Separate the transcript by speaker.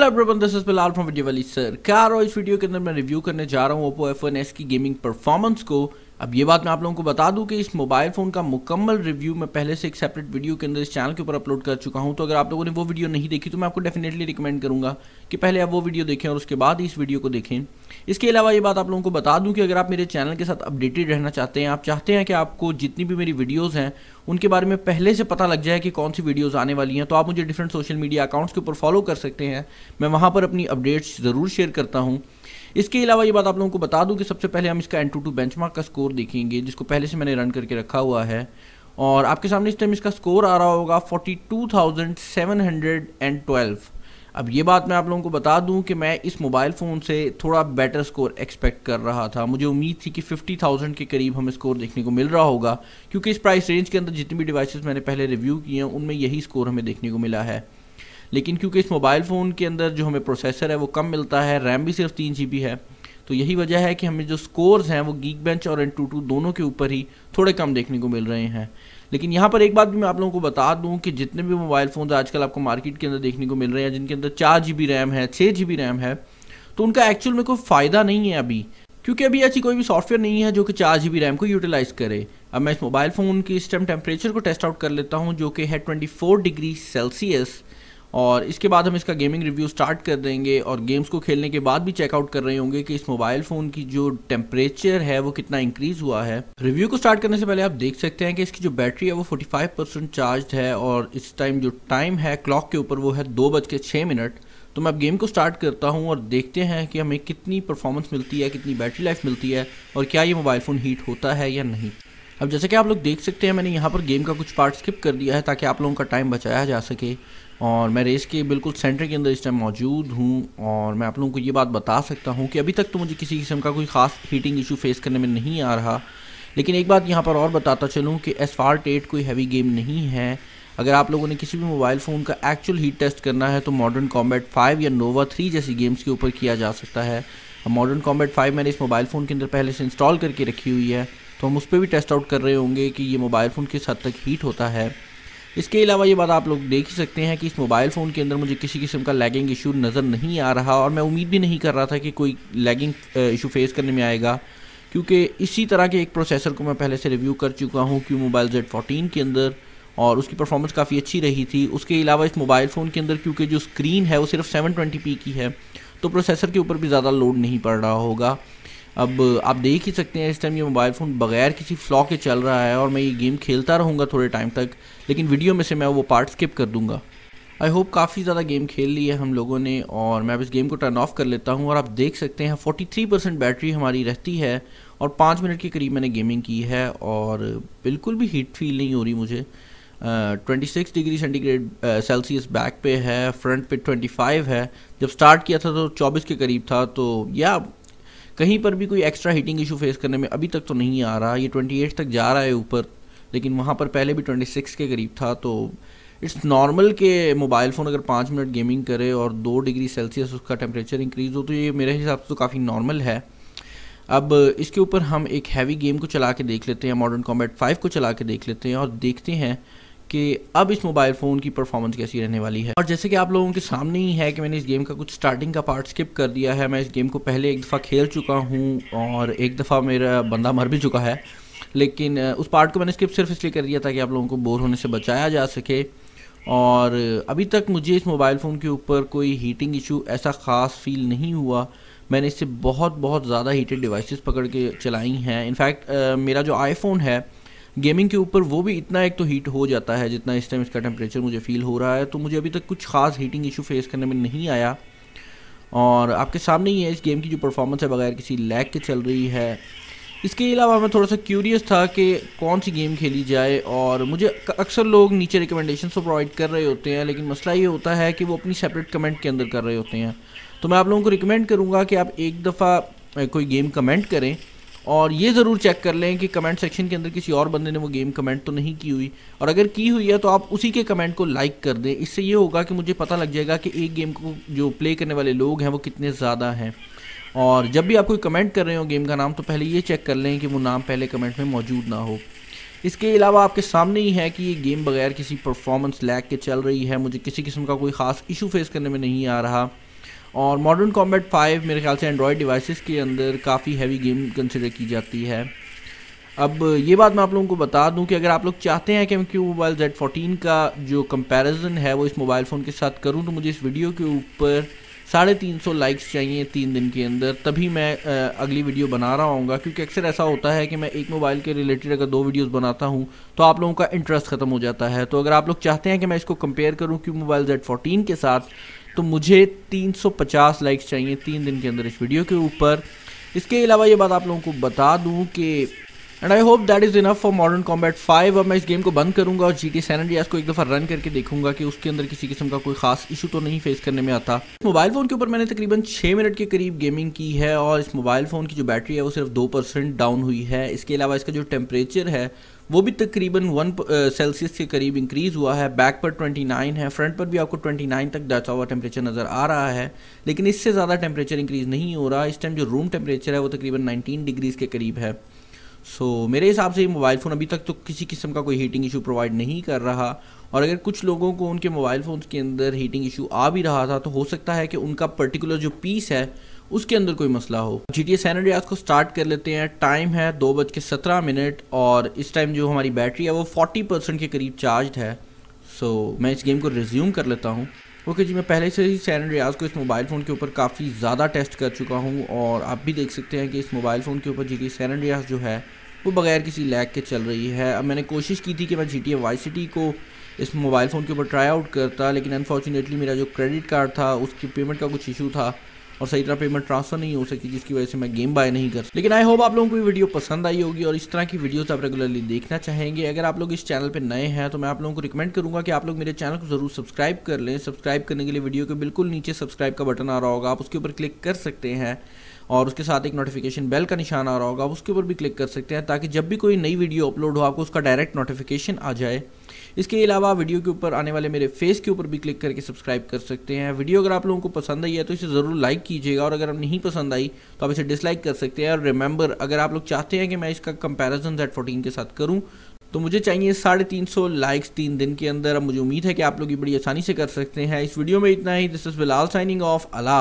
Speaker 1: Everyone, this is Bilal from video वाली सरकार और इस वीडियो के अंदर मैं रिव्यू करने जा रहा हूँ Oppo F1s की गेमिंग परफॉर्मेंस को। अब ये बात मैं आप लोगों को बता दूं कि इस मोबाइल फ़ोन का मुकम्मल रिव्यू मैं पहले से एक सेपरेट वीडियो के अंदर इस चैनल के ऊपर अपलोड कर चुका हूं। तो अगर आप लोगों ने वो वीडियो नहीं देखी तो मैं आपको डेफिनेटली रिकमेंड करूंगा कि पहले आप वो वीडियो देखें और उसके बाद इस वीडियो को देखें। इसके अलावा ये बात आप लोगों को बता दूं कि अगर आप मेरे चैनल के साथ अपडेटेड रहना चाहते हैं, आप चाहते हैं कि आपको जितनी भी मेरी वीडियोज़ हैं उनके बारे में पहले से पता लग जाए कि कौन सी वीडियोज़ आने वाली हैं, तो आप मुझे डिफरेंट सोशल मीडिया अकाउंट्स के ऊपर फॉलो कर सकते हैं। मैं वहाँ पर अपनी अपडेट्स ज़रूर शेयर करता हूँ। इसके अलावा ये बात आप लोगों को बता दूं कि सबसे पहले हम इसका Antutu बेंचमार्क का स्कोर देखेंगे, जिसको पहले से मैंने रन करके रखा हुआ है और आपके सामने इस टाइम इसका स्कोर आ रहा होगा 42,712। अब ये बात मैं आप लोगों को बता दूं कि मैं इस मोबाइल फ़ोन से थोड़ा बेटर स्कोर एक्सपेक्ट कर रहा था। मुझे उम्मीद थी कि 50,000 के करीब हमें स्कोर देखने को मिल रहा होगा, क्योंकि इस प्राइस रेंज के अंदर जितनी भी डिवाइसेस मैंने पहले रिव्यू किए हैं उनमें यही स्कोर हमें देखने को मिला है। लेकिन क्योंकि इस मोबाइल फ़ोन के अंदर जो हमें प्रोसेसर है वो कम मिलता है, रैम भी सिर्फ 3 GB है, तो यही वजह है कि हमें जो स्कोर्स हैं वो Geekbench और Antutu दोनों के ऊपर ही थोड़े कम देखने को मिल रहे हैं। लेकिन यहाँ पर एक बात भी मैं आप लोगों को बता दूं कि जितने भी मोबाइल फ़ोन आजकल आपको मार्केट के अंदर देखने को मिल रहे हैं जिनके अंदर 4 GB रैम है, 6 GB रैम है, तो उनका एक्चुअल में कोई फ़ायदा नहीं है अभी, क्योंकि अभी ऐसी कोई भी सॉफ्टवेयर नहीं है जो कि 4 GB रैम को यूटिलाइज़ करे। अब मैं इस मोबाइल फ़ोन की इस टाइम टेम्परेचर को टेस्ट आउट कर लेता हूँ, जो कि है 24 डिग्री सेल्सियस, और इसके बाद हम इसका गेमिंग रिव्यू स्टार्ट कर देंगे और गेम्स को खेलने के बाद भी चेकआउट कर रहे होंगे कि इस मोबाइल फ़ोन की जो टेम्परेचर है वो कितना इंक्रीज़ हुआ है। रिव्यू को स्टार्ट करने से पहले आप देख सकते हैं कि इसकी जो बैटरी है वो 45% चार्ज है और इस टाइम जो टाइम है क्लॉक के ऊपर वो है 2:06। तो मैं अब गेम को स्टार्ट करता हूँ और देखते हैं कि हमें कितनी परफॉर्मेंस मिलती है, कितनी बैटरी लाइफ मिलती है और क्या ये मोबाइल फ़ोन हीट होता है या नहीं। अब जैसे कि आप लोग देख सकते हैं मैंने यहाँ पर गेम का कुछ पार्ट स्किप कर दिया है ताकि आप लोगों का टाइम बचाया जा सके, और मैं रेस के बिल्कुल सेंटर के अंदर इस टाइम मौजूद हूँ। और मैं आप लोगों को ये बात बता सकता हूँ कि अभी तक तो मुझे किसी किस्म का कोई ख़ास हीटिंग इशू फेस करने में नहीं आ रहा। लेकिन एक बात यहाँ पर और बताता चलूँ कि Asphalt 8 कोई हैवी गेम नहीं है। अगर आप लोगों ने किसी भी मोबाइल फ़ोन का एक्चुअल हीट टेस्ट करना है तो Modern Combat 5 या Nova 3 जैसी गेम्स के ऊपर किया जा सकता है। अब Modern Combat 5 मैंने इस मोबाइल फ़ोन के अंदर पहले से इंस्टॉल करके रखी हुई है, तो हम उस पर भी टेस्ट आउट कर रहे होंगे कि ये मोबाइल फ़ोन किस हद तक हीट होता है। इसके अलावा ये बात आप लोग देख ही सकते हैं कि इस मोबाइल फ़ोन के अंदर मुझे किसी किस्म का लैगिंग इशू नज़र नहीं आ रहा, और मैं उम्मीद भी नहीं कर रहा था कि कोई लैगिंग इशू फेस करने में आएगा, क्योंकि इसी तरह के एक प्रोसेसर को मैं पहले से रिव्यू कर चुका हूँ Q Mobile Z14 के अंदर, और उसकी परफॉर्मेंस काफ़ी अच्छी रही थी। उसके अलावा इस मोबाइल फ़ोन के अंदर क्योंकि जो स्क्रीन है वो सिर्फ 720p की है, तो प्रोसेसर के ऊपर भी ज़्यादा लोड नहीं पड़ रहा होगा। अब आप देख ही सकते हैं इस टाइम ये मोबाइल फ़ोन बगैर किसी फ्लॉ के चल रहा है और मैं ये गेम खेलता रहूँगा थोड़े टाइम तक, लेकिन वीडियो में से मैं वो पार्ट स्किप कर दूँगा। आई होप काफ़ी ज़्यादा गेम खेल ली है हम लोगों ने, और मैं अब इस गेम को टर्न ऑफ कर लेता हूँ। और आप देख सकते हैं 43% बैटरी हमारी रहती है और 5 मिनट के करीब मैंने गेमिंग की है और बिल्कुल भी हीट फील नहीं हो रही मुझे। 26 डिग्री सेंटीग्रेड सेल्सियस बैक पे है, फ्रंट पे 25 है। जब स्टार्ट किया था तो 24 के करीब था, तो या कहीं पर भी कोई एक्स्ट्रा हीटिंग इशू फेस करने में अभी तक तो नहीं आ रहा। ये 28 तक जा रहा है ऊपर, लेकिन वहाँ पर पहले भी 26 के करीब था। तो इट्स नॉर्मल के मोबाइल फ़ोन अगर 5 मिनट गेमिंग करे और 2 डिग्री सेल्सियस उसका टेम्परेचर इंक्रीज़ हो, तो ये मेरे हिसाब से तो काफ़ी नॉर्मल है। अब इसके ऊपर हम एक हैवी गेम को चला के देख लेते हैं, Modern Combat 5 को चला के देख लेते हैं और देखते हैं कि अब इस मोबाइल फ़ोन की परफॉर्मेंस कैसी रहने वाली है। और जैसे कि आप लोगों के सामने ही है कि मैंने इस गेम का कुछ स्टार्टिंग का पार्ट स्किप कर दिया है। मैं इस गेम को पहले एक दफ़ा खेल चुका हूँ और एक दफ़ा मेरा बंदा मर भी चुका है, लेकिन उस पार्ट को मैंने स्किप सिर्फ इसलिए कर दिया ताकि आप लोगों को बोर होने से बचाया जा सके। और अभी तक मुझे इस मोबाइल फ़ोन के ऊपर कोई हीटिंग इशू ऐसा ख़ास फील नहीं हुआ। मैंने इससे बहुत ज़्यादा हीटेड डिवाइसेस पकड़ के चलाई हैं। इनफैक्ट मेरा जो आईफोन है गेमिंग के ऊपर वो भी इतना एक तो हीट हो जाता है जितना इस टाइम इसका टेम्परेचर मुझे फ़ील हो रहा है, तो मुझे अभी तक कुछ ख़ास हीटिंग इशू फेस करने में नहीं आया। और आपके सामने ही है इस गेम की जो परफॉर्मेंस है बगैर किसी लैग के चल रही है। इसके अलावा मैं थोड़ा सा क्यूरियस था कि कौन सी गेम खेली जाए, और मुझे अक्सर लोग नीचे रिकमेंडेशन तो प्रोवाइड कर रहे होते हैं, लेकिन मसला ये होता है कि वो अपनी सेपरेट कमेंट के अंदर कर रहे होते हैं। तो मैं आप लोगों को रिकमेंड करूँगा कि आप एक दफ़ा कोई गेम कमेंट करें और ये ज़रूर चेक कर लें कि कमेंट सेक्शन के अंदर किसी और बंदे ने वो गेम कमेंट तो नहीं की हुई, और अगर की हुई है तो आप उसी के कमेंट को लाइक कर दें। इससे ये होगा कि मुझे पता लग जाएगा कि एक गेम को जो प्ले करने वाले लोग हैं वो कितने ज़्यादा हैं। और जब भी आप कोई कमेंट कर रहे हो गेम का नाम, तो पहले ये चेक कर लें कि वो नाम पहले कमेंट में मौजूद ना हो। इसके अलावा आपके सामने ही है कि ये गेम बगैर किसी परफॉर्मेंस लैग के चल रही है। मुझे किसी किस्म का कोई ख़ास इशू फेस करने में नहीं आ रहा। और मॉडर्न कॉम्बैट 5 मेरे ख्याल से एंड्रॉयड डिवाइसेस के अंदर काफ़ी हैवी गेम कंसिडर की जाती है। अब ये बात मैं आप लोगों को बता दूं कि अगर आप लोग चाहते हैं कि मैं क्यू मोबाइल Z14 का जो कंपैरिजन है वो इस मोबाइल फ़ोन के साथ करूं, तो मुझे इस वीडियो के ऊपर 350 लाइक्स चाहिए 3 दिन के अंदर, तभी मैं अगली वीडियो बना रहा हूँगा। क्योंकि अक्सर ऐसा होता है कि मैं एक मोबाइल के रिलेटेड अगर 2 वीडियोस बनाता हूँ तो आप लोगों का इंटरेस्ट ख़त्म हो जाता है। तो अगर आप लोग चाहते हैं कि मैं इसको कंपेयर करूँ क्यू मोबाइल Z14 के साथ, तो मुझे 350 लाइक्स चाहिए 3 दिन के अंदर इस वीडियो के ऊपर। इसके अलावा ये बात आप लोगों को बता दूँ कि and I hope that is enough for modern combat 5। अब मैं इस गेम को बंद करूंगा और GTA San Andreas को एक दफ़ा रन करके देखूंगा कि उसके अंदर किसी किस्म का कोई खास इशू तो नहीं फेस करने में आता। मोबाइल फ़ोन के ऊपर मैंने तकरीबन 6 मिनट के करीब गेमिंग की है और इस मोबाइल फ़ोन की जो बैटरी है वो सिर्फ 2% डाउन हुई है। इसके अलावा इसका जो टेम्परेचर है वो भी तकरीबन 1 सेल्सियस के करीब इंक्रीज़ हुआ है। बैक पर 29 है, फ्रंट पर भी आपको 29 तक जाता हुआ टेम्परेचर नज़र आ रहा है, लेकिन इससे ज़्यादा टेम्परेचर इंक्रीज़ नहीं हो रहा। इस टाइम जो रूम टेम्परेचर है वो तकरीबन 19 डिग्रीज़ के करीब है। मेरे हिसाब से ये मोबाइल फ़ोन अभी तक तो किसी किस्म का कोई हीटिंग इशू प्रोवाइड नहीं कर रहा, और अगर कुछ लोगों को उनके मोबाइल फ़ोन्स के अंदर हीटिंग इशू आ भी रहा था तो हो सकता है कि उनका पर्टिकुलर जो पीस है उसके अंदर कोई मसला हो। GTA San Andreas को स्टार्ट कर लेते हैं। टाइम है 2:17 और इस टाइम जो हमारी बैटरी है वो 40% के करीब चार्ज है। मैं इस गेम को रिज्यूम कर लेता हूँ। ओके जी, मैं पहले से ही San Andreas को इस मोबाइल फ़ोन के ऊपर काफ़ी ज़्यादा टेस्ट कर चुका हूँ और आप भी देख सकते हैं कि इस मोबाइल फ़ोन के ऊपर GTA San Andreas जो है वो बगैर किसी लैग के चल रही है। अब मैंने कोशिश की थी कि मैं GTA Vice City को इस मोबाइल फ़ोन के ऊपर ट्राई आउट करता, लेकिन अनफॉर्चुनेटली मेरा जो क्रेडिट कार्ड था उसकी पेमेंट का कुछ इशू था और सही तरह पेमेंट ट्रांसफ़र नहीं हो सकी, जिसकी वजह से मैं गेम बाय नहीं कर। लेकिन आई होप आप लोगों को ये वीडियो पसंद आई होगी और इस तरह की वीडियोस आप रेगुलरली देखना चाहेंगे। अगर आप लोग इस चैनल पे नए हैं तो मैं आप लोगों को रिकमेंड करूंगा कि आप लोग मेरे चैनल को ज़रूर सब्सक्राइब कर लें। सब्सक्राइब करने के लिए वीडियो के बिल्कुल नीचे सब्सक्राइब का बटन आ रहा होगा, आप उसके ऊपर क्लिक कर सकते हैं और उसके साथ एक नोटिफिकेशन बेल का निशान आ रहा होगा, आप उसके ऊपर भी क्लिक कर सकते हैं ताकि जब भी कोई नई वीडियो अपलोड हो आपको उसका डायरेक्ट नोटिफिकेशन आ जाए। इसके अलावा वीडियो के ऊपर आने वाले मेरे फेस के ऊपर भी क्लिक करके सब्सक्राइब कर सकते हैं। वीडियो अगर आप लोगों को पसंद आई है तो इसे ज़रूर लाइक कीजिएगा और अगर नहीं पसंद आई तो आप इसे डिसलाइक कर सकते हैं। और रिमेंबर, अगर आप लोग चाहते हैं कि मैं इसका कंपैरिजन Z14 के साथ करूं तो मुझे चाहिए 350 लाइक्स 3 दिन के अंदर। अब मुझे उम्मीद है कि आप लोग ये बड़ी आसानी से कर सकते हैं। इस वीडियो में इतना ही। This is Bilal signing off. Allah.